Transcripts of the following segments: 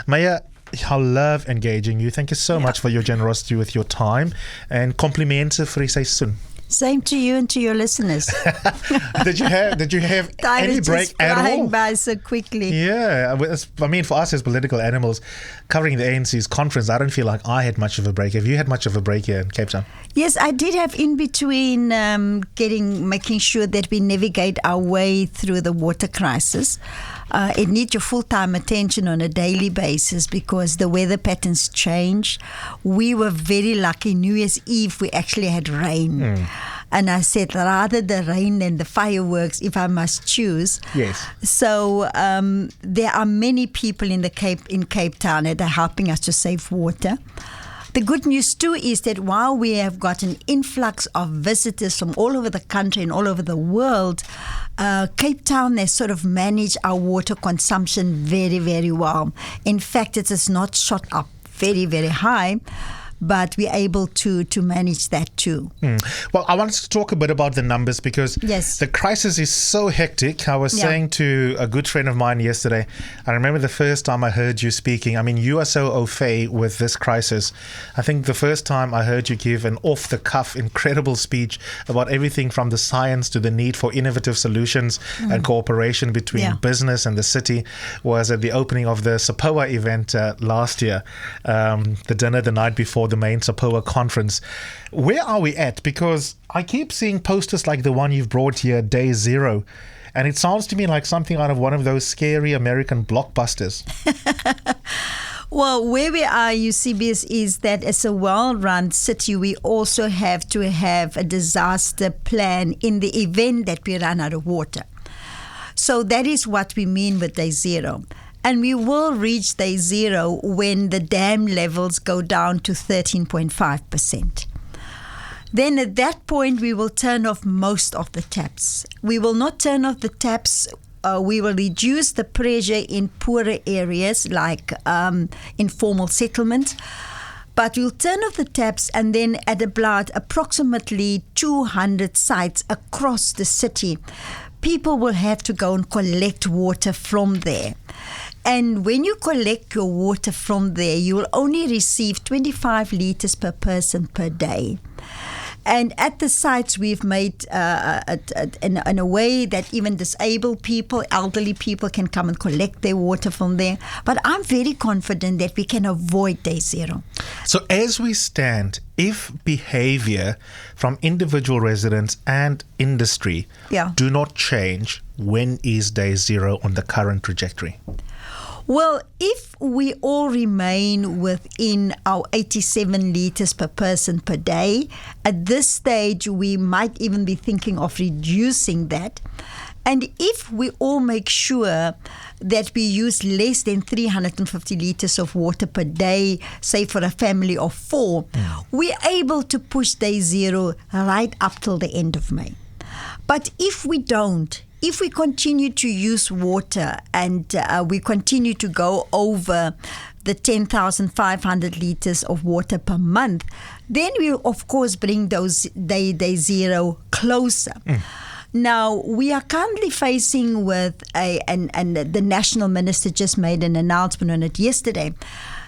Maya, I love engaging you. Thank you so much for your generosity with your time. And complimenten vir die seisoen. Same to you and to your listeners. Did you have Time any is break just at all? flying by so quickly. Yeah, I mean, for us as political animals, covering the ANC's conference, I don't feel like I had much of a break. Have you had much of a break here in Cape Town? Yes, I did have in between making sure that we navigate our way through the water crisis. It needs your full-time attention on a daily basis because the weather patterns change. We were very lucky. New Year's Eve, we actually had rain. And I said, rather the rain than the fireworks, if I must choose. Yes. So there are many people in Cape Town that are helping us to save water. The good news too is that while we have got an influx of visitors from all over the country and all over the world, Cape Town has sort of managed our water consumption very, very well. In fact, it has not shot up very, very high, but we're able to manage that too. Well, I wanted to talk a bit about the numbers because the crisis is so hectic. I was saying to a good friend of mine yesterday, I remember the first time I heard you speaking. I mean, you are so au fait with this crisis. I think the first time I heard you give an off-the-cuff, incredible speech about everything from the science to the need for innovative solutions and cooperation between business and the city was at the opening of the SAPOA event last year, the dinner the night before the main SAPOA conference. Where are we at? Because I keep seeing posters like the one you've brought here, Day Zero, and it sounds to me like something out of one of those scary American blockbusters. Well, where we are, Eusebius, is that as a well-run city, we also have to have a disaster plan in the event that we run out of water. So that is what we mean with Day Zero. And we will reach Day Zero when the dam levels go down to 13.5%. Then at that point, we will turn off most of the taps. We will not turn off the taps. We will reduce the pressure in poorer areas like informal settlements. But we'll turn off the taps, and then at about approximately 200 sites across the city, people will have to go and collect water from there. And when you collect your water from there, you will only receive 25 litres per person per day. And at the sites, we've made in a way that even disabled people, elderly people can come and collect their water from there. But I'm very confident that we can avoid Day Zero. So as we stand, if behavior from individual residents and industry do not change, when is Day Zero on the current trajectory? Well, if we all remain within our 87 litres per person per day, at this stage we might even be thinking of reducing that. And if we all make sure that we use less than 350 litres of water per day, say for a family of 4, we're able to push Day Zero right up till the end of May. But if we don't, if we continue to use water and we continue to go over the 10,500 litres of water per month, then we'll of course bring those Day Zero closer. Now, we are currently facing with and the national minister just made an announcement on it yesterday,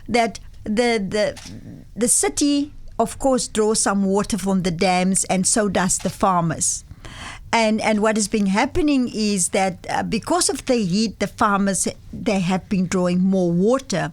that the city, of course, draws some water from the dams, and so does the farmers. And what has been happening is that because of the heat, the farmers, they have been drawing more water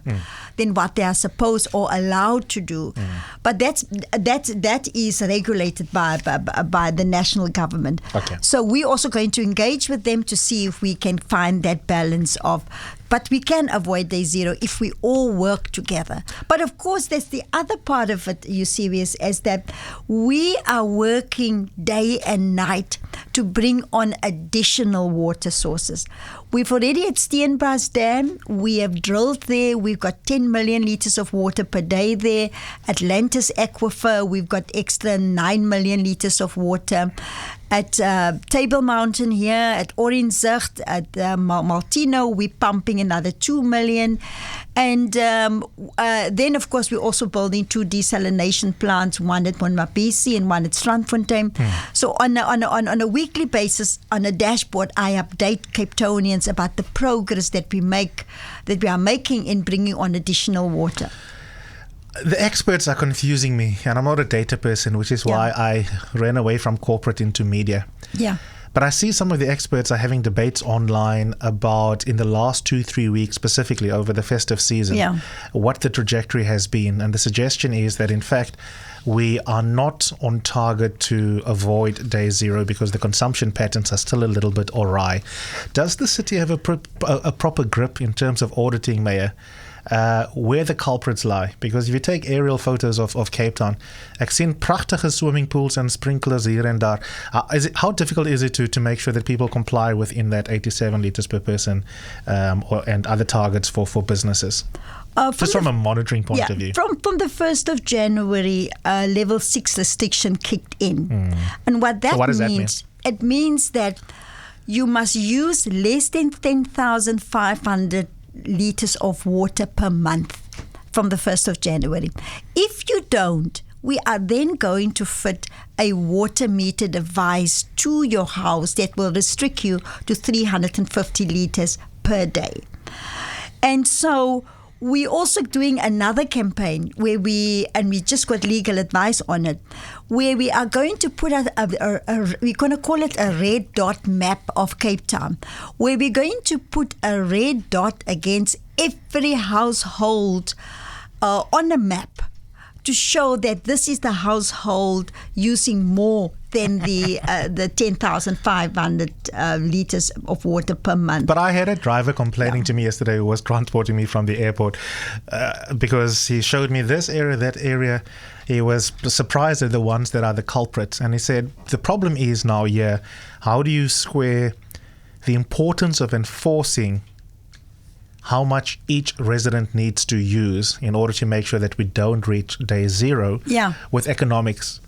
than what they are supposed or allowed to do. But that is regulated by the national government. Okay. So we're also going to engage with them to see if we can find that balance of. But we can avoid Day Zero if we all work together. But of course, there's the other part of it, Eusebius, is that we are working day and night to bring on additional water sources. We've already at Steenbras Dam, we have drilled there. We've got 10 million litres of water per day there. Atlantis Aquifer, we've got extra 9 million litres of water. At Table Mountain here, at Oranjezicht, at Maltino, we're pumping another 2 million. And then, of course, we're also building 2 desalination plants, one at Monmapisi and one at Strandfontein. So on a weekly basis, on a dashboard, I update Cape Townians about the progress that we are making in bringing on additional water. The experts are confusing me, and I'm not a data person, which is why I ran away from corporate into media. Yeah. But I see some of the experts are having debates online about, in the last 2-3 weeks, specifically over the festive season, what the trajectory has been. And the suggestion is that, in fact, we are not on target to avoid day zero because the consumption patterns are still a little bit awry. Does the city have a proper grip in terms of auditing, Mayor, where the culprits lie? Because if you take aerial photos of Cape Town, I've seen prachtige swimming pools and sprinklers here and there. How difficult is it to make sure that people comply within that 87 litres per person and other targets for businesses? Just from a monitoring point of view. From the 1st of January, level 6 restriction kicked in. And what that means, it means that you must use less than 10,500 litres of water per month from the 1st of January. If you don't, we are then going to fit a water meter device to your house that will restrict you to 350 litres per day. And so we're also doing another campaign where we just got legal advice on it, where we are going to put we're going to call it a red dot map of Cape Town, where we're going to put a red dot against every household on a map to show that this is the household using more than the 10,500 litres of water per month. But I had a driver complaining to me yesterday who was transporting me from the airport because he showed me this area, that area. He was surprised at the ones that are the culprits. And he said, the problem is now, how do you square the importance of enforcing how much each resident needs to use in order to make sure that we don't reach day zero with economics?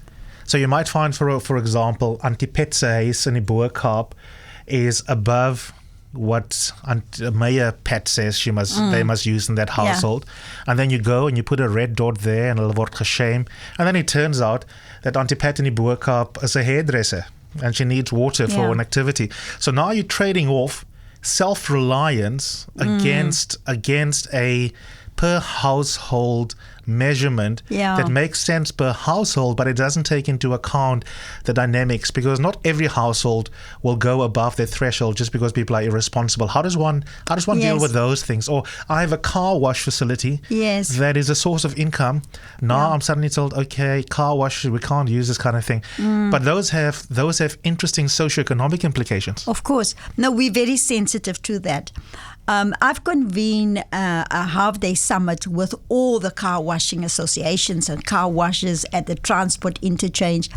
So you might find, for example, Antipetse in the Boerkaap is above what Mayor Pat says they must use in that household. And then you go and you put a red dot there and it'll word geshamed. And then it turns out that Auntie Pat in the Boerkaap is a hairdresser and she needs water for an activity. So now you're trading off self-reliance against a per household measurement that makes sense per household, but it doesn't take into account the dynamics, because not every household will go above their threshold just because people are irresponsible. How does one deal with those things? Or I have a car wash facility that is a source of income. Now I'm suddenly told, okay, car wash, we can't use this kind of thing. But those have interesting socioeconomic implications. Of course. No, we're very sensitive to that. I've convened a half-day summit with all the car washing associations and car washers at the transport interchange.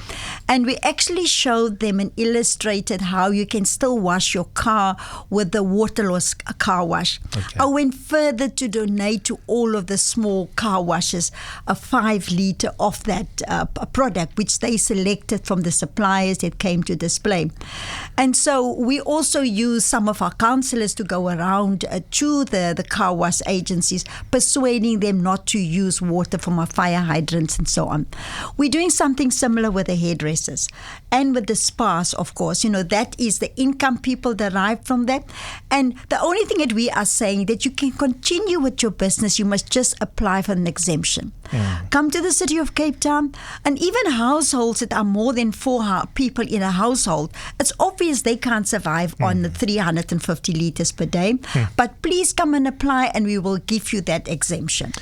And we actually showed them and illustrated how you can still wash your car with the waterless car wash. Okay. I went further to donate to all of the small car washers a 5 litre of that product, which they selected from the suppliers that came to display. And so we also use some of our councillors to go around to the car wash agencies, persuading them not to use water from our fire hydrants and so on. We're doing something similar with the hairdressers and with the spas, of course. You know, that is the income people derive from that. And the only thing that we are saying that you can continue with your business, you must just apply for an exemption. Come to the city of Cape Town, and even households that are more than 4 people in a household, it's obvious they can't survive on the 350 litres per day. But please come and apply and we will give you that exemption.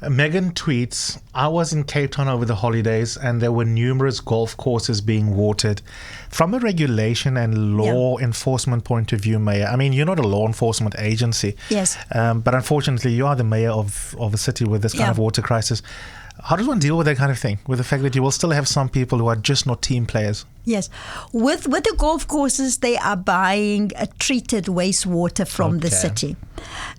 Megan tweets, I was in Cape Town over the holidays and there were numerous golf courses being watered. From a regulation and law enforcement point of view, Mayor, I mean, you're not a law enforcement agency. Yes. But unfortunately, you are the mayor of a city with this kind of water crisis. How does one deal with that kind of thing, with the fact that you will still have some people who are just not team players? Yes. With the golf courses, they are buying treated wastewater from the city.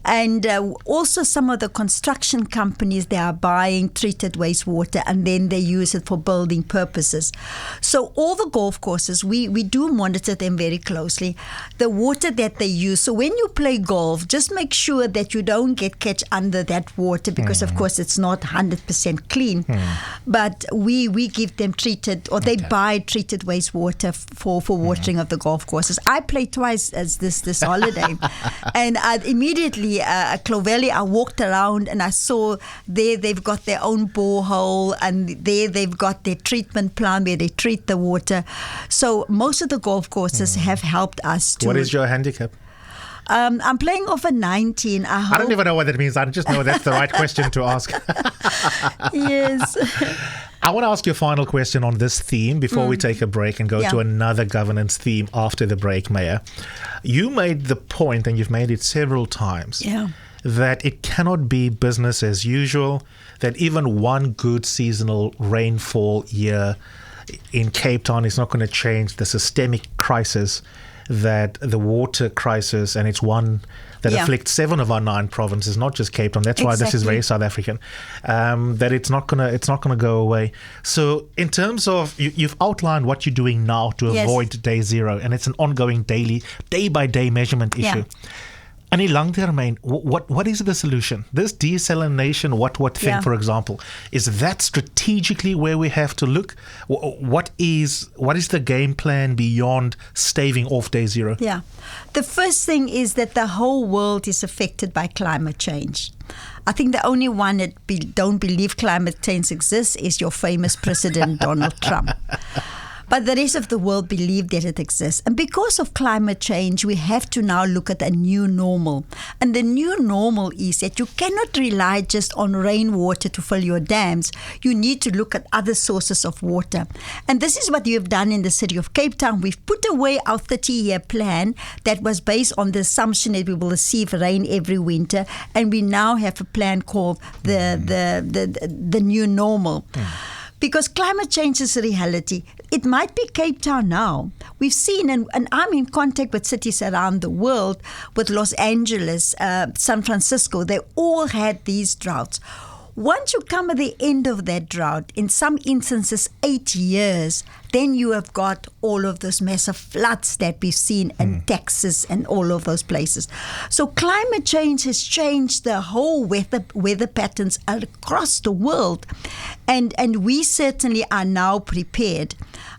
And also some of the construction companies, they are buying treated wastewater and then they use it for building purposes. So all the golf courses, we do monitor them very closely. The water that they use. So when you play golf, just make sure that you don't catch under that water because, of course, it's not 100% clean. But we give them treated, or they buy treated wastewater for watering of the golf courses. I played twice as this holiday. And immediately, Clovelly, I walked around and I saw there they've got their own borehole and there they've got their treatment plant where they treat the water. So most of the golf courses have helped us to... What is your handicap? I'm playing off a 19. I don't even know what that means. I just know that's the right question to ask. Yes. I want to ask you a final question on this theme before we take a break and go to another governance theme after the break, Mayor. You made the point, and you've made it several times, that it cannot be business as usual, that even one good seasonal rainfall year in Cape Town is not going to change the systemic crisis that the water crisis, and it's one that afflicts 7 of our 9 provinces, not just Cape Town. That's why this is very South African. That it's not gonna go away. So, in terms of you've outlined what you're doing now to avoid day zero, and it's an ongoing day by day measurement issue. And in langtermyn, what is the solution? This desalination, what thing, for example, is that strategically where we have to look? What is the game plan beyond staving off day zero? Yeah. The first thing is that the whole world is affected by climate change. I think the only one that don't believe climate change exists is your famous President Donald Trump. But the rest of the world believe that it exists. And because of climate change, we have to now look at a new normal. And the new normal is that you cannot rely just on rainwater to fill your dams. You need to look at other sources of water. And this is what we have done in the city of Cape Town. We've put away our 30-year plan that was based on the assumption that we will receive rain every winter. And we now have a plan called the new normal. Because climate change is a reality. It might be Cape Town now. We've seen, and I'm in contact with cities around the world, with Los Angeles, San Francisco. They all had these droughts. Once you come at the end of that drought, in some instances 8 years, then you have got all of those massive floods that we've seen in Texas and all of those places. So climate change has changed the whole weather patterns across the world. And we certainly are now prepared.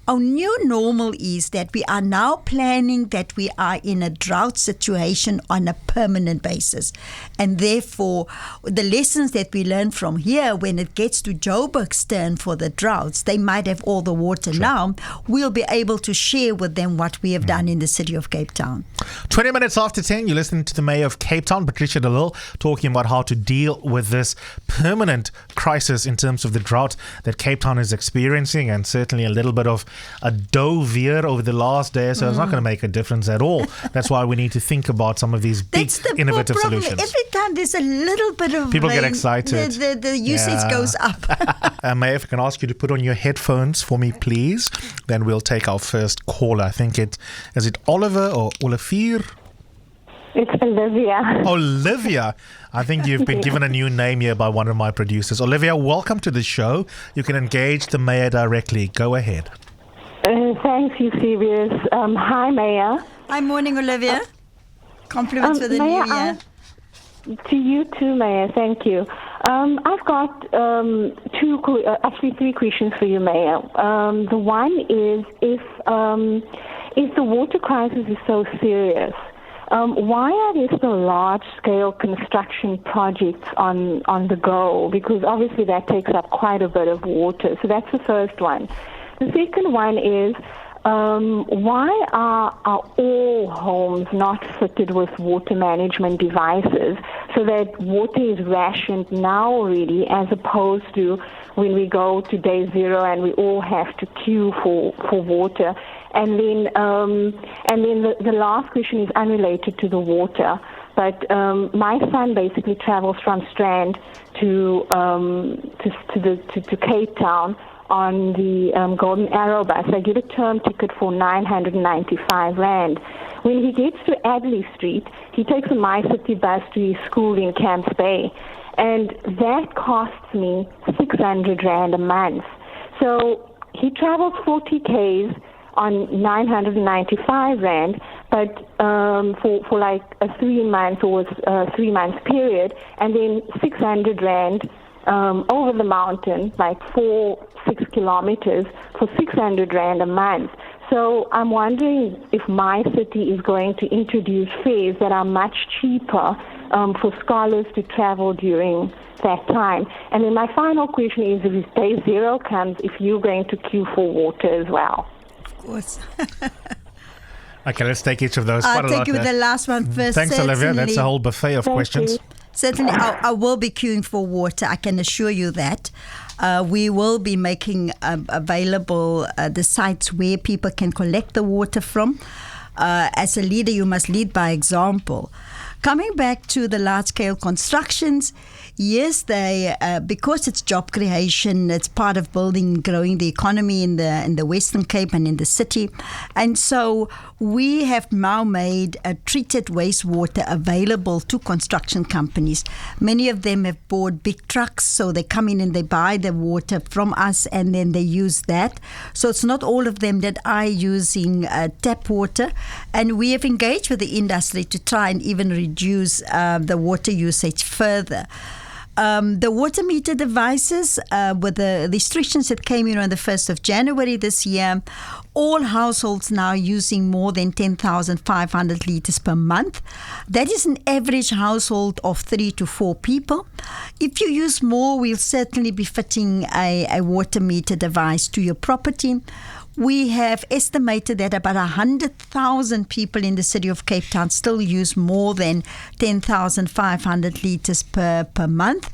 Our new normal is that we are now planning that we are in a drought situation on a permanent basis. And therefore, the lessons that we learn from here, when it gets to Joburg's turn for the droughts, they might have all the water now. We'll be able to share with them what we have done in the city of Cape Town. 20 minutes after 10, you're listening to the Mayor of Cape Town, Patricia de Lille, talking about how to deal with this permanent crisis in terms of the drought that Cape Town is experiencing, and certainly a little bit of a dove year over the last day, so it's not going to make a difference at all. That's why we need to think about some of these big innovative solutions. Every time there's a little bit of people rain, get excited. The usage goes up. Mayor, if I can ask you to put on your headphones for me, please. Then we'll take our first caller. I think is it Oliver or Olivier? It's Olivia. Olivia. I think you've been given a new name here by one of my producers. Olivia, welcome to the show. You can engage the Mayor directly. Go ahead. Thanks, Eusebius. Hi, Mayor. Hi, morning, Olivia. Compliments for the Mayor, new year. To you too, Mayor. Thank you. I've got actually 3 questions for you, Mayor. The one is if the water crisis is so serious, why are there still large-scale construction projects on the go? Because obviously that takes up quite a bit of water. So that's the first one. The second one is, why are all homes not fitted with water management devices so that water is rationed now already, as opposed to when we go to day zero and we all have to queue for water? And then the last question is unrelated to the water. but my son basically travels from Strand to Cape Town on the Golden Arrow bus. I get a term ticket for 995 Rand. When he gets to Adley Street, he takes a My City bus to his school in Camps Bay, and that costs me 600 Rand a month. So he travels 40 Ks on 995 Rand, but for like a 3 month or 3 months period, and then 600 Rand over the mountain, like 4-6 kilometers, for 600 Rand a month. So I'm wondering if My City is going to introduce fares that are much cheaper for scholars to travel during that time. And then my final question is, if day zero comes, if you're going to queue for water as well. Of course. Okay, let's take each of those. I'll take you with the last one first. Thanks, Olivia. That's a whole buffet of questions. You. Certainly, I will be queuing for water. I can assure you that. We will be making available the sites where people can collect the water from. As a leader, you must lead by example. Coming back to the large-scale constructions, yes, they because it's job creation, it's part of building and growing the economy in the Western Cape and in the city. And so we have now made treated wastewater available to construction companies. Many of them have bought big trucks, so they come in and they buy the water from us and then they use that. So it's not all of them that are using tap water. And we have engaged with the industry to try and even reduce the water usage further. The water meter devices, with the restrictions that came in on the 1st of January this year, all households now using more than 10,500 litres per month. That is an average household of 3 to 4 people. If you use more, we'll certainly be fitting a water meter device to your property. We have estimated that about 100,000 people in the city of Cape Town still use more than 10,500 litres per month.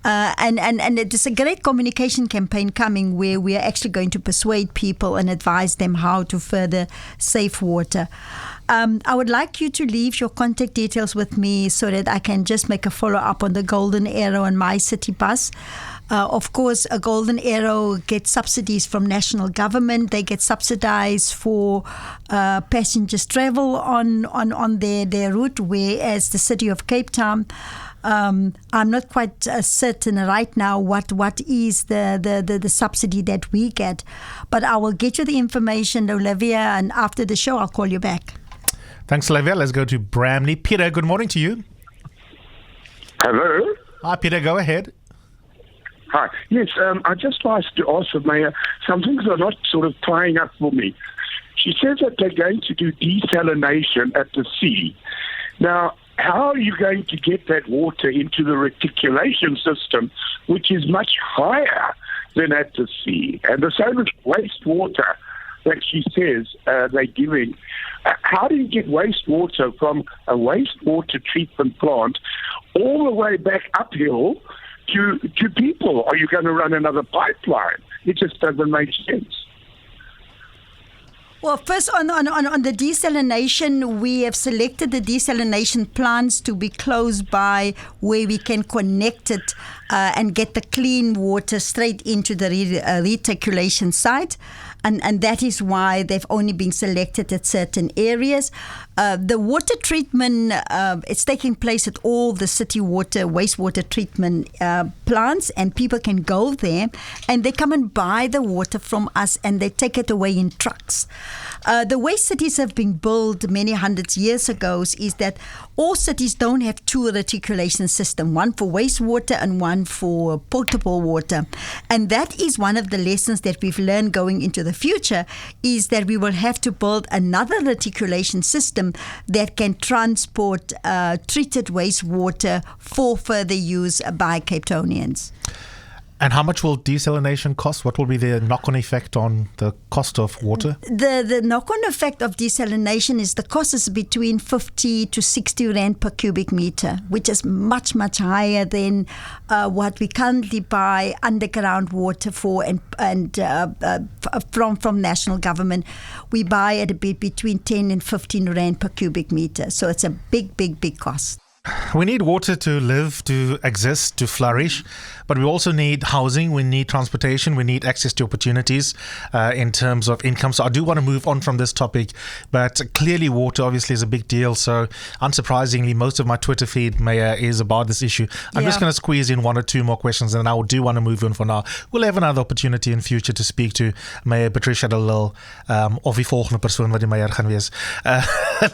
And it's a great communication campaign coming where we are actually going to persuade people and advise them how to further save water. I would like you to leave your contact details with me so that I can just make a follow-up on the Golden Arrow and My City bus. Of course, a Golden Arrow gets subsidies from national government. They get subsidized for passengers travel on their route, whereas the city of Cape Town, I'm not quite certain right now what is the subsidy that we get. But I will get you the information, Olivia, and after the show, I'll call you back. Thanks, Olivia. Let's go to Bramley. Peter, good morning to you. Hello. Hi, Peter. Go ahead. Hi. Yes, I just like to ask the Mayor, some things are not sort of tying up for me. She says that they're going to do desalination at the sea. Now, how are you going to get that water into the reticulation system, which is much higher than at the sea? And the same with wastewater that she says they're giving. How do you get wastewater from a wastewater treatment plant all the way back uphill to people? Are you going to run another pipeline? It just doesn't make sense. Well, first on the desalination, we have selected the desalination plants to be close by where we can connect it and get the clean water straight into the reticulation site. And that is why they've only been selected at certain areas. The water treatment, it's taking place at all the city wastewater treatment plants, and people can go there and they come and buy the water from us and they take it away in trucks. The way cities have been built many hundreds years ago is that all cities don't have two reticulation systems, one for wastewater and one for potable water. And that is one of the lessons that we've learned going into the future, is that we will have to build another reticulation system that can transport treated wastewater for further use by Cape Townians. And how much will desalination cost? What will be the knock-on effect on the cost of water? The knock-on effect of desalination is the cost is between 50 to 60 Rand per cubic meter, which is much, much higher than what we currently buy underground water for and from national government. We buy at a bit between 10 and 15 Rand per cubic meter. So it's a big, big, big cost. We need water to live, to exist, to flourish, but we also need housing, we need transportation, we need access to opportunities in terms of income. So I do want to move on from this topic, but clearly water obviously is a big deal. So unsurprisingly, most of my Twitter feed, Maya, is about this issue. I'm just going to squeeze in one or two more questions, and I do want to move on for now. We'll have another opportunity in future to speak to Maya Patricia de Lille, of die volgende persoon wat die Meyer gaan wees.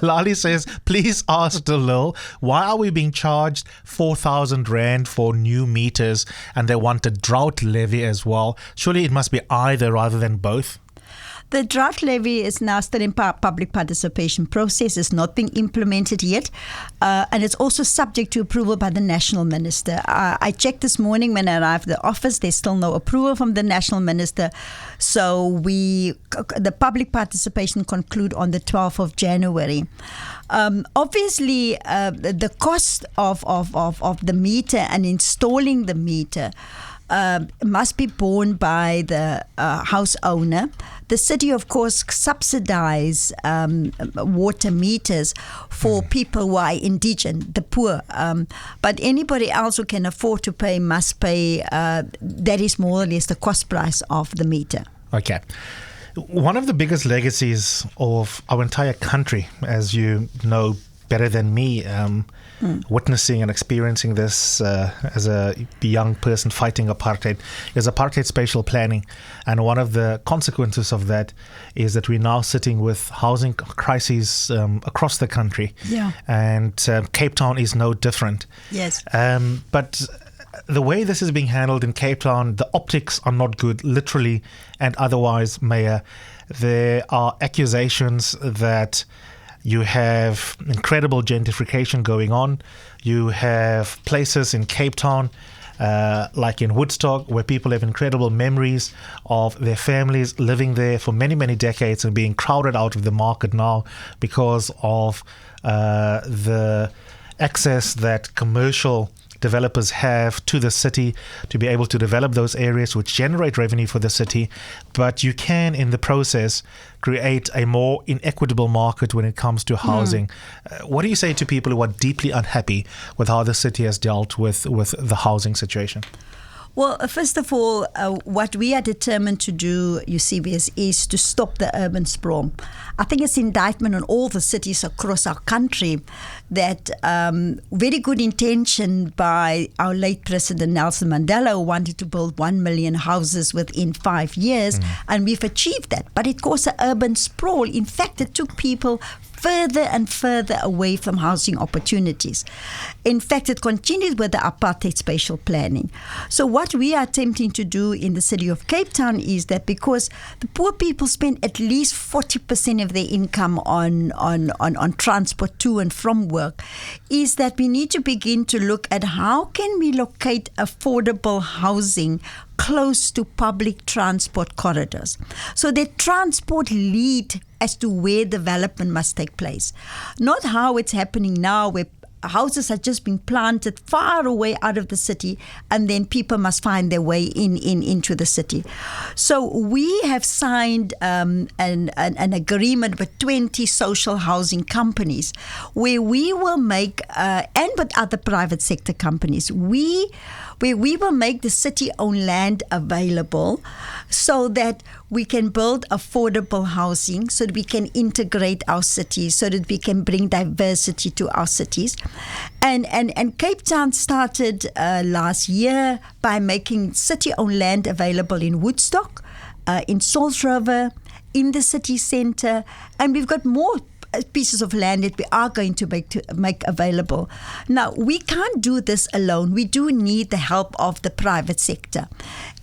Lali says, please ask de Lille, why are we being charged 4,000 Rand for new meters and they want a drought levy as well? Surely it must be either rather than both. The drought levy is now still in public participation process. It's not being implemented yet. And it's also subject to approval by the national minister. I checked this morning when I arrived at the office. There's still no approval from the national minister. So the public participation conclude on the 12th of January. Obviously, the cost of the meter and installing the meter must be borne by the house owner. The city, of course, subsidize water meters for people who are indigent, the poor. But anybody else who can afford to pay must pay. That is more or less the cost price of the meter. Okay. One of the biggest legacies of our entire country, as you know better than me, witnessing and experiencing this as a young person fighting apartheid, is apartheid spatial planning. And one of the consequences of that is that we're now sitting with housing crises across the country. Yeah. And Cape Town is no different. Yes. But the way this is being handled in Cape Town, the optics are not good, literally and otherwise, Mayor. There are accusations that you have incredible gentrification going on. You have places in Cape Town, like in Woodstock, where people have incredible memories of their families living there for many, many decades and being crowded out of the market now because of the access that commercial developers have to the city to be able to develop those areas which generate revenue for the city. But you can, in the process, create a more inequitable market when it comes to housing. What do you say to people who are deeply unhappy with how the city has dealt with the housing situation? Well, first of all, what we are determined to do, Eusebius, is to stop the urban sprawl. I think it's an indictment on all the cities across our country that very good intention by our late President Nelson Mandela, who wanted to build 1 million houses within 5 years, and we've achieved that. But it caused an urban sprawl. In fact, it took people further and further away from housing opportunities. In fact, it continued with the apartheid spatial planning. So what we are attempting to do in the city of Cape Town is that because the poor people spend at least 40% of their income on transport to and from work, is that we need to begin to look at how can we locate affordable housing close to public transport corridors, so that transport lead as to where development must take place. Not how it's happening now, where houses are just being planted far away out of the city, and then people must find their way into the city. So we have signed an agreement with 20 social housing companies, where we will make, and with other private sector companies, where we will make the city-owned land available so that we can build affordable housing, so that we can integrate our cities, so that we can bring diversity to our cities. And Cape Town started last year by making city-owned land available in Woodstock, in Salt River, in the city centre, and we've got more pieces of land that we are going to make available. Now, we can't do this alone. We do need the help of the private sector.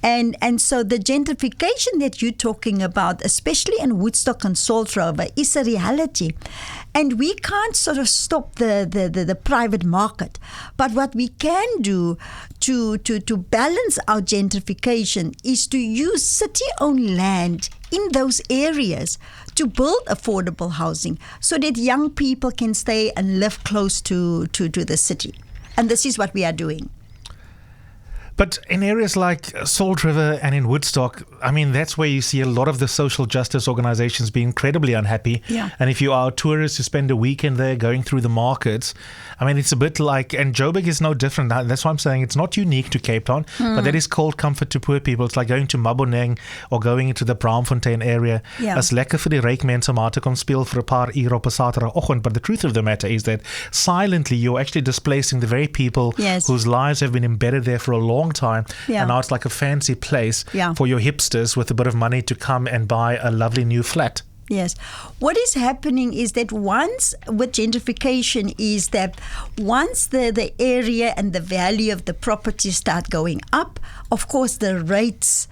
And so the gentrification that you're talking about, especially in Woodstock and Salt River, is a reality. And we can't sort of stop the private market. But what we can do to balance our gentrification is to use city-owned land in those areas to build affordable housing so that young people can stay and live close to the city. And this is what we are doing. But in areas like Salt River and in Woodstock, I mean, that's where you see a lot of the social justice organizations being incredibly unhappy. Yeah. And if you are a tourist who spend a weekend there going through the markets, I mean, it's a bit like, and Joburg is no different. That's why I'm saying it's not unique to Cape Town, but that is cold comfort to poor people. It's like going to Maboneng or going into the Braamfontein area. Yeah. As lekker vir die ryk mense om maar te kom speel vir 'n paar ure op 'n Saterdagoggend. But the truth of the matter is that silently you're actually displacing the very people whose lives have been embedded there for a long time, and now it's like a fancy place for your hipsters with a bit of money to come and buy a lovely new flat. Yes. What is happening is that once with gentrification is that once the area and the value of the property start going up, of course the rates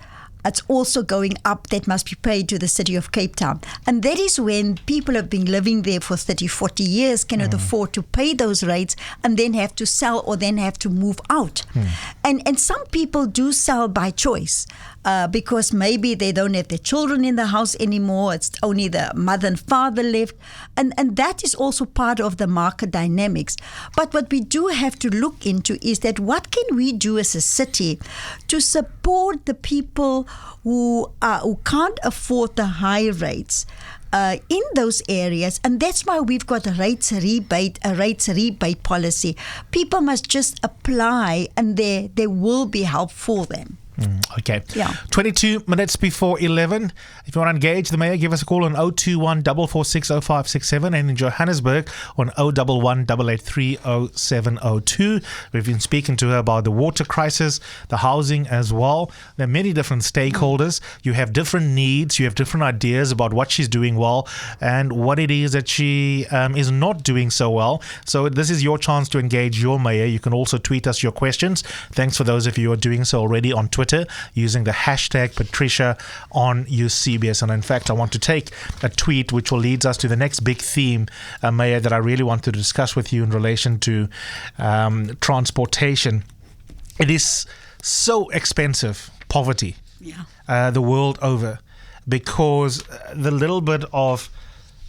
it's also going up that must be paid to the city of Cape Town. And that is when people have been living there for 30, 40 years cannot afford to pay those rates and then have to sell or then have to move out. And some people do sell by choice because maybe they don't have their children in the house anymore. It's only the mother and father left. And that is also part of the market dynamics. But what we do have to look into is that what can we do as a city to support the people who can't afford the high rates in those areas, and that's why we've got a rates rebate policy. People must just apply, and there will be help for them. Okay. Yeah. 22 minutes before 11. If you want to engage the mayor, give us a call on 021 446 0567 and in Johannesburg on 011 883 0702. We've been speaking to her about the water crisis, the housing as well. There are many different stakeholders. You have different needs. You have different ideas about what she's doing well and what it is that she is not doing so well. So this is your chance to engage your mayor. You can also tweet us your questions. Thanks for those of you who are doing so already on Twitter using the hashtag Patricia on Eusebius. And in fact, I want to take a tweet which will lead us to the next big theme, Mayor, that I really want to discuss with you in relation to transportation. It is so expensive, poverty, the world over, because the little bit of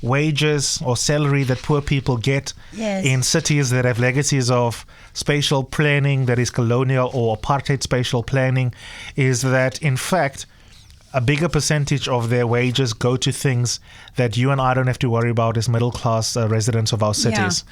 wages or salary that poor people get in cities that have legacies of spatial planning, that is colonial or apartheid spatial planning, is that in fact a bigger percentage of their wages go to things that you and I don't have to worry about as middle class residents of our cities.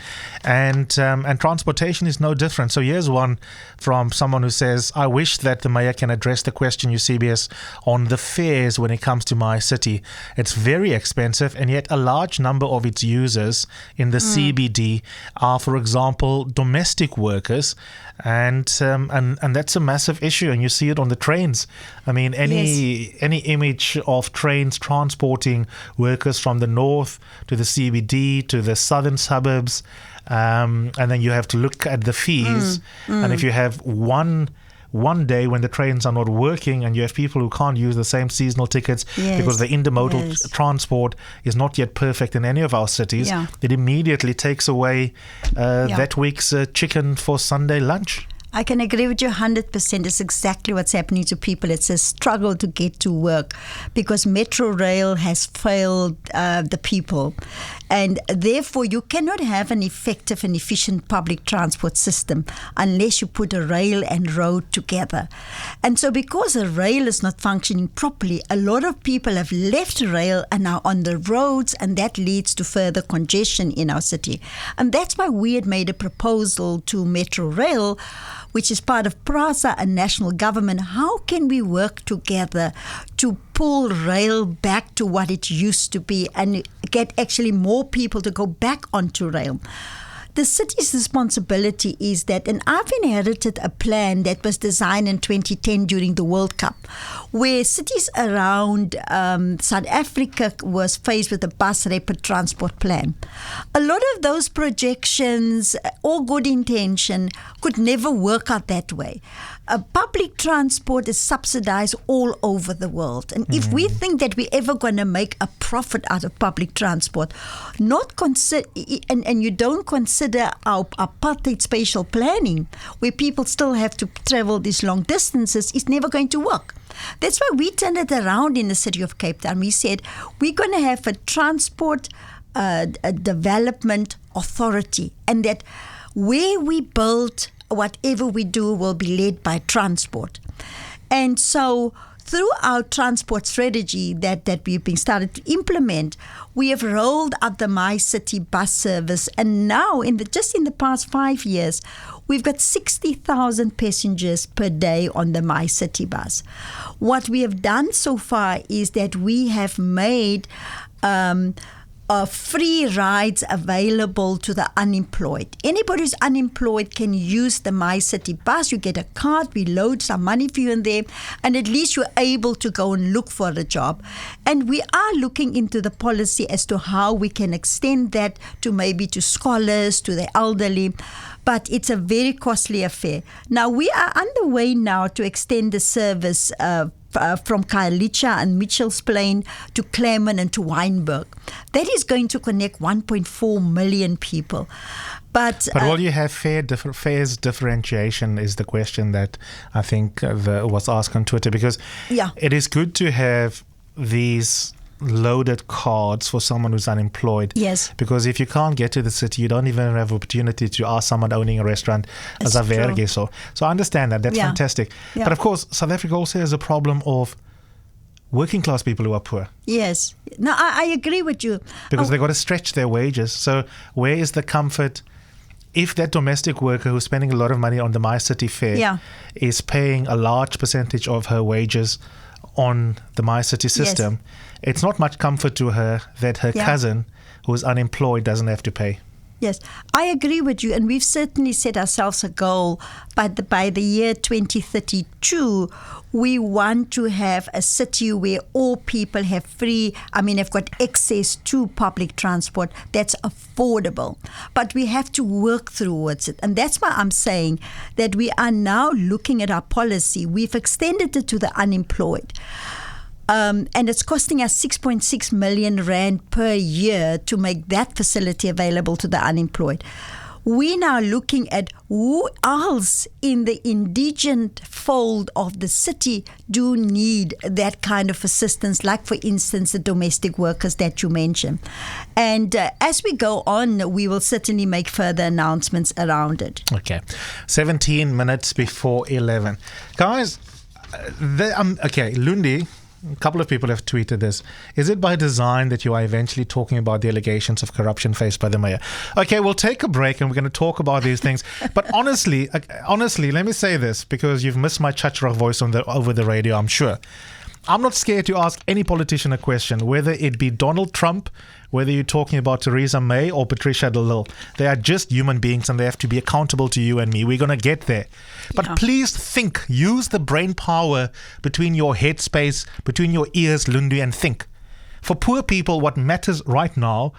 And transportation is no different. So here's one from someone who says, I wish that the mayor can address the question, Eusebius, on the fares when it comes to my city. It's very expensive, and yet a large number of its users in the CBD are, for example, domestic workers. And that's a massive issue, and you see it on the trains. I mean, any image of trains transporting workers from the north to the CBD to the southern suburbs, and then you have to look at the fees. And if you have one day when the trains are not working and you have people who can't use the same seasonal tickets because the intermodal transport is not yet perfect in any of our cities, it immediately takes away that week's chicken for Sunday lunch. I can agree with you 100%. It's exactly what's happening to people. It's a struggle to get to work because Metro Rail has failed the people. And therefore, you cannot have an effective and efficient public transport system unless you put a rail and road together. And so because a rail is not functioning properly, a lot of people have left rail and are on the roads, and that leads to further congestion in our city. And that's why we had made a proposal to Metro Rail, which is part of PRASA and national government. How can we work together to pull rail back to what it used to be and get actually more people to go back onto rail? The city's responsibility is that, and I've inherited a plan that was designed in 2010 during the World Cup, where cities around South Africa was faced with a bus rapid transport plan. A lot of those projections, all good intention, could never work out that way. Public transport is subsidized all over the world. And if we think that we're ever going to make a profit out of public transport, and you don't consider our apartheid spatial planning, where people still have to travel these long distances, it's never going to work. That's why we turned it around in the city of Cape Town. We said, we're going to have a transport development authority, and that where we build whatever we do will be led by transport. And so through our transport strategy that we've been started to implement, we have rolled out the My City bus service, and now just in the past 5 years, we've got 60,000 passengers per day on the My City bus. What we have done so far is that we have made free rides available to the unemployed. Anybody who's unemployed can use the My City bus. You get a card, we load some money for you in there, and at least you're able to go and look for a job. And we are looking into the policy as to how we can extend that to maybe to scholars, to the elderly, but it's a very costly affair. Now, we are underway now to extend the service from Khayelitsha and Mitchell's Plain to Claremont and to Wynberg. That is going to connect 1.4 million people. But will you have fares differentiation is the question that I think was asked on Twitter, because it is good to have these loaded cards for someone who's unemployed. Yes. Because if you can't get to the city, you don't even have opportunity to ask someone owning a restaurant as a verge. So I understand that. That's fantastic. Yeah. But of course, South Africa also has a problem of working class people who are poor. Yes. No, I agree with you. Because they've got to stretch their wages. So where is the comfort if that domestic worker who's spending a lot of money on the My City fare is paying a large percentage of her wages on the My City system? Yes. It's not much comfort to her that her cousin who is unemployed doesn't have to pay. Yes, I agree with you, and we've certainly set ourselves a goal. But by the year 2032, we want to have a city where all people have have got access to public transport that's affordable. But we have to work towards it, and that's why I'm saying that we are now looking at our policy. We've extended it to the unemployed. And it's costing us 6.6 million rand per year to make that facility available to the unemployed. We're now looking at who else in the indigent fold of the city do need that kind of assistance, like, for instance, the domestic workers that you mentioned. And as we go on, we will certainly make further announcements around it. Okay. 17 minutes before 11. Guys, Lundi, a couple of people have tweeted this. Is it by design that you are eventually talking about the allegations of corruption faced by the mayor? Okay, we'll take a break and we're going to talk about these things. But honestly, let me say this, because you've missed my Chachra voice over the radio, I'm sure. I'm not scared to ask any politician a question, whether it be Donald Trump, whether you're talking about Theresa May or Patricia de Lille. They are just human beings and they have to be accountable to you and me. We're going to get there. But please think, use the brain power between your headspace, between your ears, Lundu, and think. For poor people, what matters right now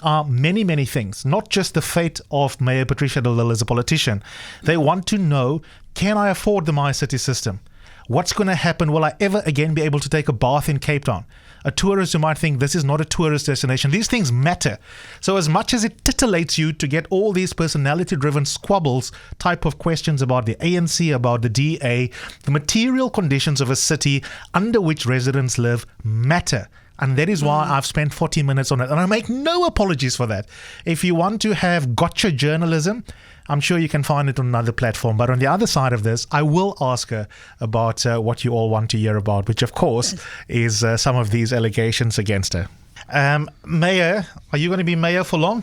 are many, many things, not just the fate of Mayor Patricia de Lille as a politician. They want to know, can I afford the My City system? What's going to happen? Will I ever again be able to take a bath in Cape Town? A tourist who might think this is not a tourist destination. These things matter. So as much as it titillates you to get all these personality-driven squabbles type of questions about the ANC, about the DA, the material conditions of a city under which residents live matter. And that is why I've spent 40 minutes on it. And I make no apologies for that. If you want to have gotcha journalism, I'm sure you can find it on another platform. But on the other side of this, I will ask her about what you all want to hear about, which, of course, is some of these allegations against her. Mayor, are you going to be mayor for long?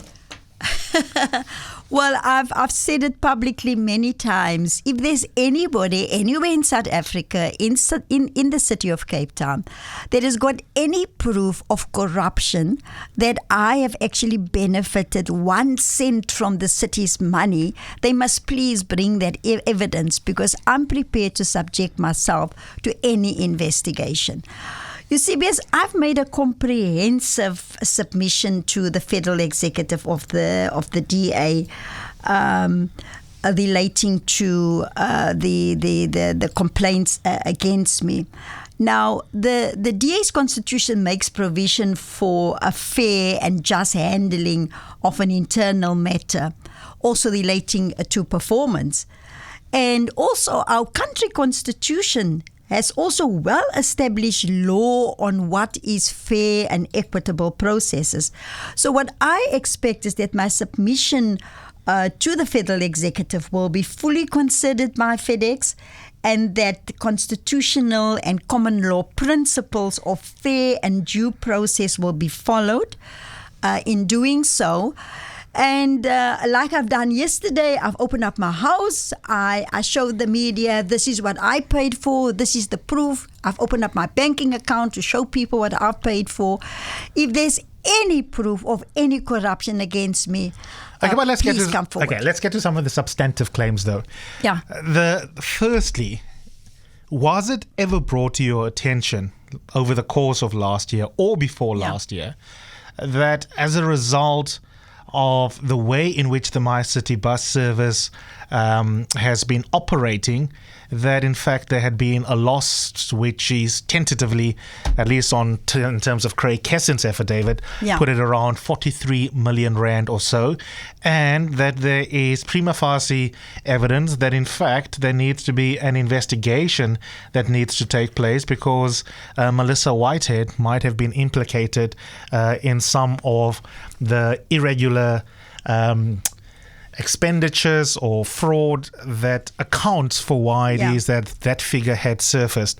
Well, I've said it publicly many times. If there's anybody anywhere in South Africa, in the city of Cape Town, that has got any proof of corruption, that I have actually benefited 1 cent from the city's money, they must please bring that evidence, because I'm prepared to subject myself to any investigation. Eusebius, I've made a comprehensive submission to the federal executive of the DA relating to the complaints against me. Now, the DA's constitution makes provision for a fair and just handling of an internal matter, also relating to performance. And also our country constitution has also well-established law on what is fair and equitable processes. So what I expect is that my submission to the federal executive will be fully considered by FedEx, and that the constitutional and common law principles of fair and due process will be followed in doing so. And like I've done yesterday, I've opened up my house. I showed the media, this is what I paid for. This is the proof. I've opened up my banking account to show people what I've paid for. If there's any proof of any corruption against me, please come forward. Okay, let's get to some of the substantive claims, though. Yeah. Firstly, was it ever brought to your attention over the course of last year or before last year that as a result of the way in which the My City bus service has been operating, that in fact there had been a loss which is tentatively, at least in terms of Craig Kessen's affidavit, put it around 43 million rand or so, and that there is prima facie evidence that in fact there needs to be an investigation that needs to take place because Melissa Whitehead might have been implicated in some of the irregular expenditures or fraud that accounts for why it is that figure had surfaced.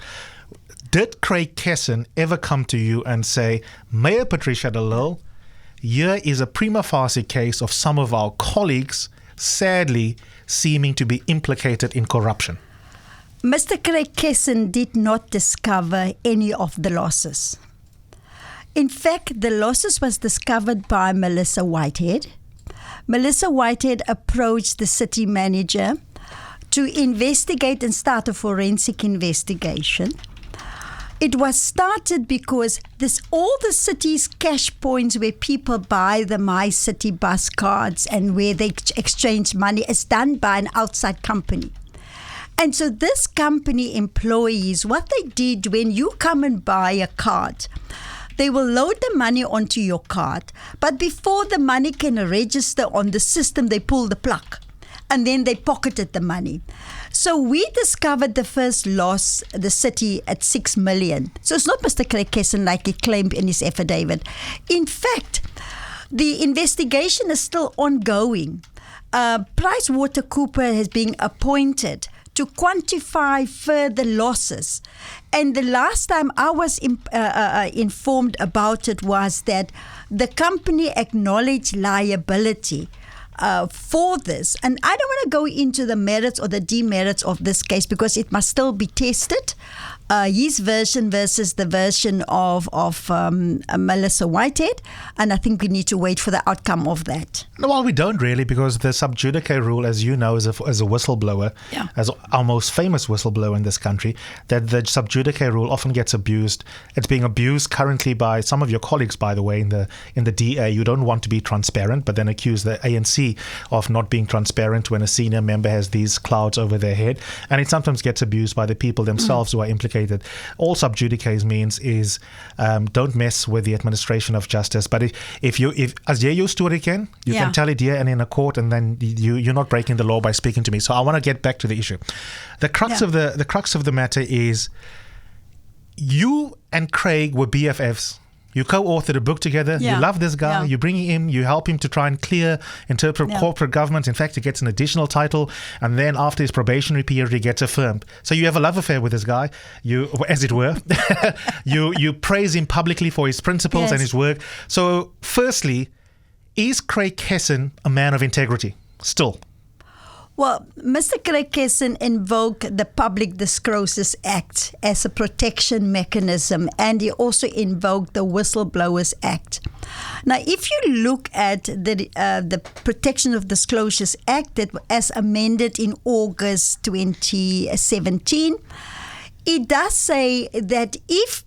Did Craig Kessen ever come to you and say, Mayor Patricia de Lille, here is a prima facie case of some of our colleagues sadly seeming to be implicated in corruption? Mr. Craig Kessen did not discover any of the losses. In fact, the losses was discovered by Melissa Whitehead. Melissa Whitehead approached the city manager to investigate and start a forensic investigation. It was started because all the city's cash points where people buy the My City bus cards and where they exchange money is done by an outside company. And so this company employees, what they did when you come and buy a card, they will load the money onto your card, but before the money can register on the system, they pull the plug, and then they pocketed the money. So we discovered the first loss, the city, at 6 million. So it's not Mr. Craig Kessen like he claimed in his affidavit. In fact, the investigation is still ongoing. PricewaterhouseCoopers has been appointed to quantify further losses. And the last time I was informed about it was that the company acknowledged liability for this. And I don't want to go into the merits or the demerits of this case because it must still be tested. His version versus the version of Melissa Whitehead, and I think we need to wait for the outcome of that. Well, we don't really, because the sub judice rule, as you know, as a whistleblower, as our most famous whistleblower in this country, that the sub judice rule often gets abused. It's being abused currently by some of your colleagues, by the way, in the DA. You don't want to be transparent, but then accuse the ANC of not being transparent when a senior member has these clouds over their head, and it sometimes gets abused by the people themselves who are implicated. All sub judice means is don't mess with the administration of justice. But if as you used to it again, you can tell it here and in a court, and then you're not breaking the law by speaking to me. So I want to get back to the issue. The crux of the matter is you and Craig were BFFs. You co-authored a book together. You love this guy. You bring him. You help him to try and interpret corporate government. In fact, he gets an additional title, and then after his probationary period, he gets affirmed. So you have a love affair with this guy. You, as it were, you praise him publicly for his principles and his work. So, firstly, is Craig Kessen a man of integrity still? Well, Mr. Craig Kessen invoked the Public Disclosures Act as a protection mechanism, and he also invoked the Whistleblowers Act. Now, if you look at the Protection of Disclosures Act that as amended in August 2017, it does say that if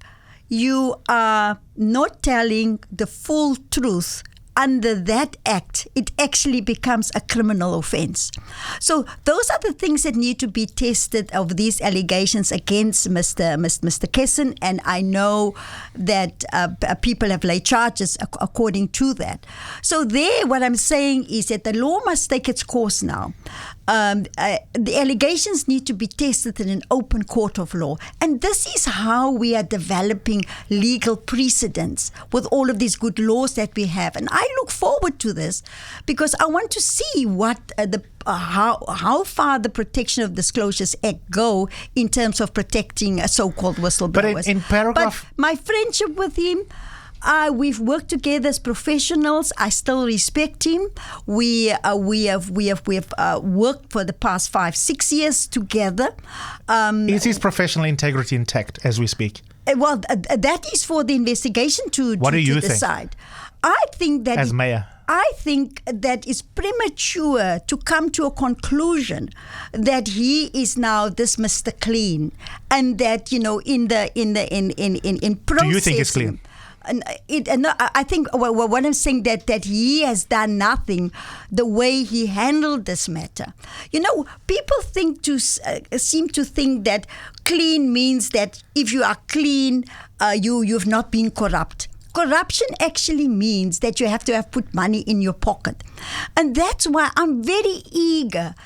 you are not telling the full truth under that act, it actually becomes a criminal offense. So those are the things that need to be tested of these allegations against Mr. Kessen, and I know that people have laid charges according to that. So there, what I'm saying is that the law must take its course now. the allegations need to be tested in an open court of law. And this is how we are developing legal precedents with all of these good laws that we have. And I look forward to this because I want to see what how far the Protection of Disclosures Act go in terms of protecting so-called whistleblowers. But in paragraph... But my friendship with him, we've worked together as professionals. I still respect him. We have worked for the past 5-6 years together. Is his professional integrity intact as we speak? Well, that is for the investigation to decide. I think that as mayor, I think that it's premature to come to a conclusion that he is now this Mr. Clean, and that in processing. Do you think it's clean? I think what I'm saying that he has done nothing the way he handled this matter. People seem to think that clean means that if you are clean, you've not been corrupt. Corruption actually means that you have to have put money in your pocket. And that's why I'm very eager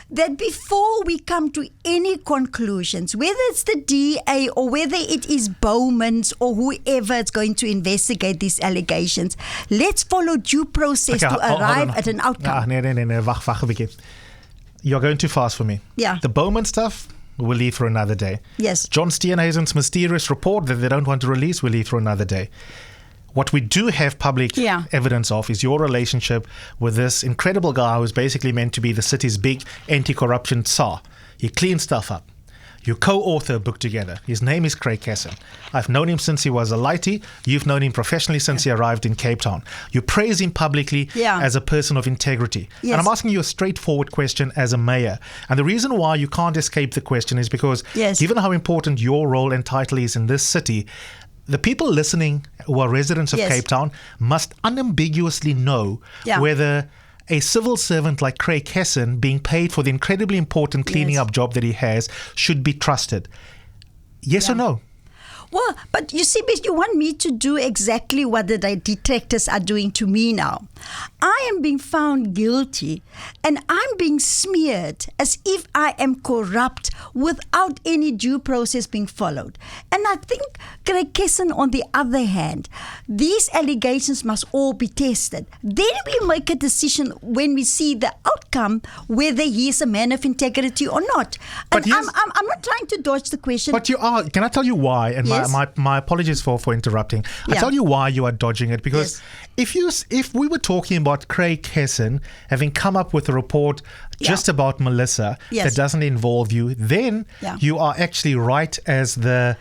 that before we come to any conclusions, whether it's the DA or whether it is Bowman's or whoever is going to investigate these allegations, let's follow due process to arrive at an outcome. No, wacht a bietjie. You're going too fast for me. Yeah. The Bowman stuff, we'll leave for another day. Yes. John Steenhuisen's mysterious report that they don't want to release, we'll leave for another day. What we do have public evidence of is your relationship with this incredible guy who's basically meant to be the city's big anti-corruption tsar. You clean stuff up. You co-author a book together. His name is Craig Kesson. I've known him since he was a lightie. You've known him professionally since he arrived in Cape Town. You praise him publicly as a person of integrity. Yes. And I'm asking you a straightforward question as a mayor. And the reason why you can't escape the question is because given how important your role and title is in this city, the people listening who are residents of Cape Town must unambiguously know whether a civil servant like Craig Kesson, being paid for the incredibly important cleaning up job that he has, should be trusted. Yes or no? Well, but you see, you want me to do exactly what the detractors are doing to me now. I am being found guilty and I'm being smeared as if I am corrupt without any due process being followed. And I think, Craig Kesson, on the other hand, these allegations must all be tested. Then we make a decision when we see the outcome, whether he is a man of integrity or not. And I'm not trying to dodge the question. But you are. Can I tell you why? And my apologies for interrupting. I tell you why you are dodging it, because if we were talking about Craig Kesson having come up with a report just about Melissa that doesn't involve you, then you are actually right as the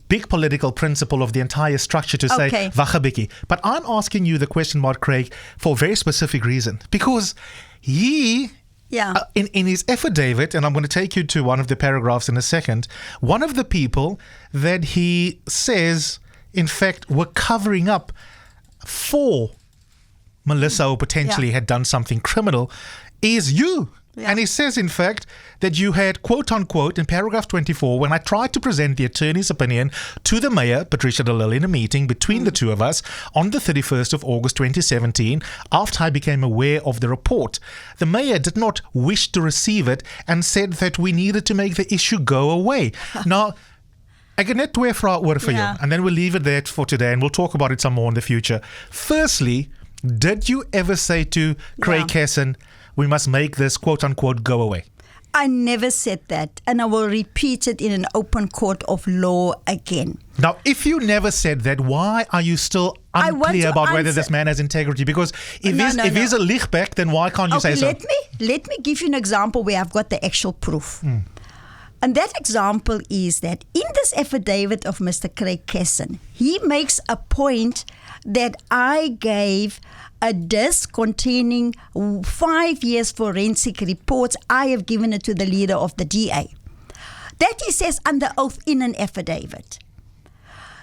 big political principle of the entire structure to say wag 'n bietjie. But I'm asking you the question about Craig for a very specific reason, because he in his affidavit, and I'm going to take you to one of the paragraphs in a second, one of the people that he says, in fact, were covering up for Melissa, who potentially had done something criminal, is you. And he says, in fact, that you had, quote unquote, in paragraph 24, when I tried to present the attorney's opinion to the mayor, Patricia de Lille, in a meeting between the two of us on the 31st of August 2017, after I became aware of the report, the mayor did not wish to receive it and said that we needed to make the issue go away. Now, I can net twee vrae oor vir jou, and then we'll leave it there for today, and we'll talk about it some more in the future. Firstly, did you ever say to Craig Kesson, we must make this quote-unquote go away? I never said that, and I will repeat it in an open court of law again. Now, if you never said that, why are you still unclear about whether this man has integrity? Because if he's a lichtback, then why can't you say so? Let me give you an example where I've got the actual proof. And that example is that in this affidavit of Mr. Craig Kesson, he makes a point that I gave a disc containing 5 years forensic reports. I have given it to the leader of the DA. That he says under oath in an affidavit.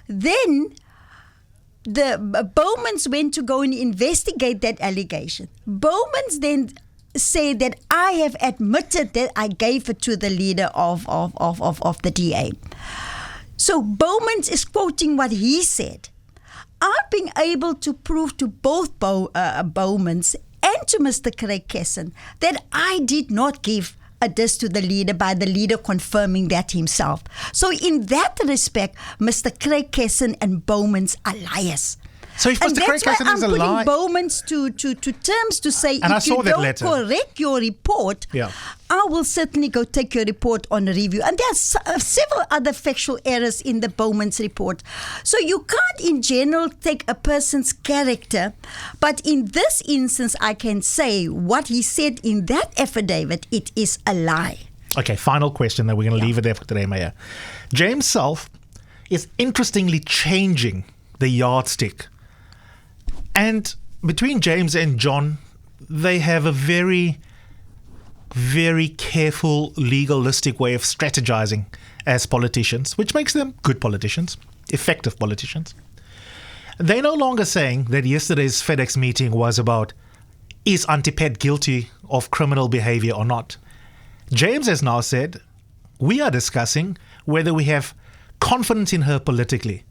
Then the Bowmans went to go and investigate that allegation. Bowmans then said that I have admitted that I gave it to the leader of the DA. So Bowmans is quoting what he said. I've been able to prove to both Bowmans and and to Mr. Craig Kesson that I did not give a diss to the leader by the leader confirming that himself. So in that respect, Mr. Craig Kesson and Bowman's are liars. So if Mr. Craig Kesson is a liar, I'm putting Bowman's to terms to say, and if you don't correct your report, I will certainly go take your report on review. And there are several other factual errors in the Bowman's report. So you can't in general take a person's character, but in this instance, I can say what he said in that affidavit, it is a lie. Okay, final question, then we're going to leave it there for today, Mayor. James Self is interestingly changing the yardstick. And between James and John, they have a very, very careful, legalistic way of strategizing as politicians, which makes them good politicians, effective politicians. They're no longer saying that yesterday's FedEx meeting was about, is Auntie Pat guilty of criminal behavior or not? James has now said, we are discussing whether we have confidence in her politically.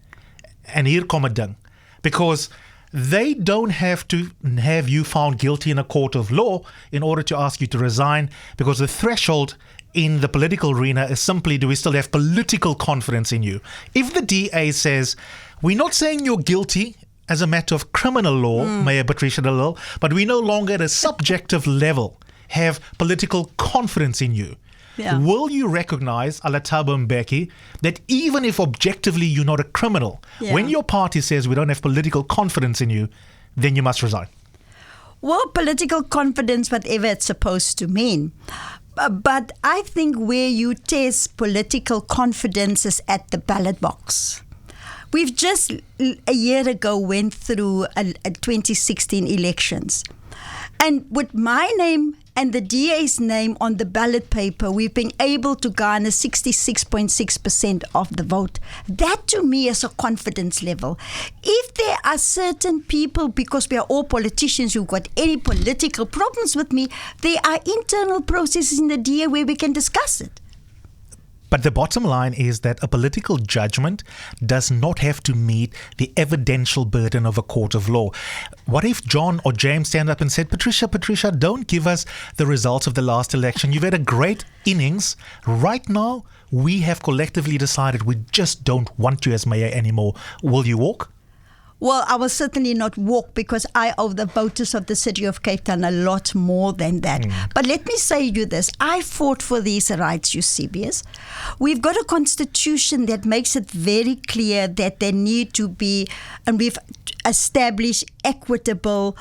And hier kom 'n ding. Because they don't have to have you found guilty in a court of law in order to ask you to resign, because the threshold in the political arena is simply, do we still have political confidence in you? If the DA says, we're not saying you're guilty as a matter of criminal law, Mayor Patricia de Lille, but we no longer at a subjective level have political confidence in you. Will you recognize, a la Thabo Mbeki, that even if objectively you're not a criminal, when your party says we don't have political confidence in you, then you must resign? Well, political confidence, whatever it's supposed to mean. But I think where you test political confidence is at the ballot box. We've just a year ago went through a 2016 elections. And with my name and the DA's name on the ballot paper, we've been able to garner 66.6% of the vote. That to me is a confidence level. If there are certain people, because we are all politicians who've got any political problems with me, there are internal processes in the DA where we can discuss it. But the bottom line is that a political judgment does not have to meet the evidential burden of a court of law. What if John or James stand up and said, Patricia, don't give us the results of the last election. You've had a great innings. Right now, we have collectively decided we just don't want you as mayor anymore. Will you walk? Well, I will certainly not walk, because I owe the voters of the city of Cape Town a lot more than that. But let me say you this. I fought for these rights, Eusebius. We've got a constitution that makes it very clear that there need to be, and we've established equitable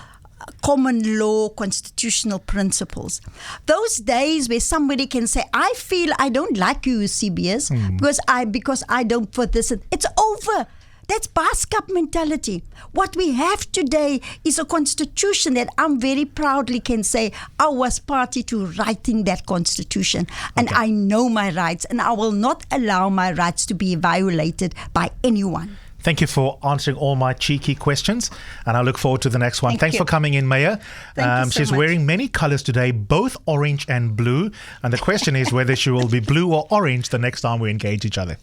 common law constitutional principles. Those days where somebody can say, I feel I don't like you, Eusebius, because I don't put this, it's over. That's Bascap mentality. What we have today is a constitution that I'm very proudly can say I was party to writing that constitution. And I know my rights, and I will not allow my rights to be violated by anyone. Thank you for answering all my cheeky questions, and I look forward to the next one. Thanks for coming in, Mayor. She's wearing many colors today, both orange and blue. And the question is whether she will be blue or orange the next time we engage each other.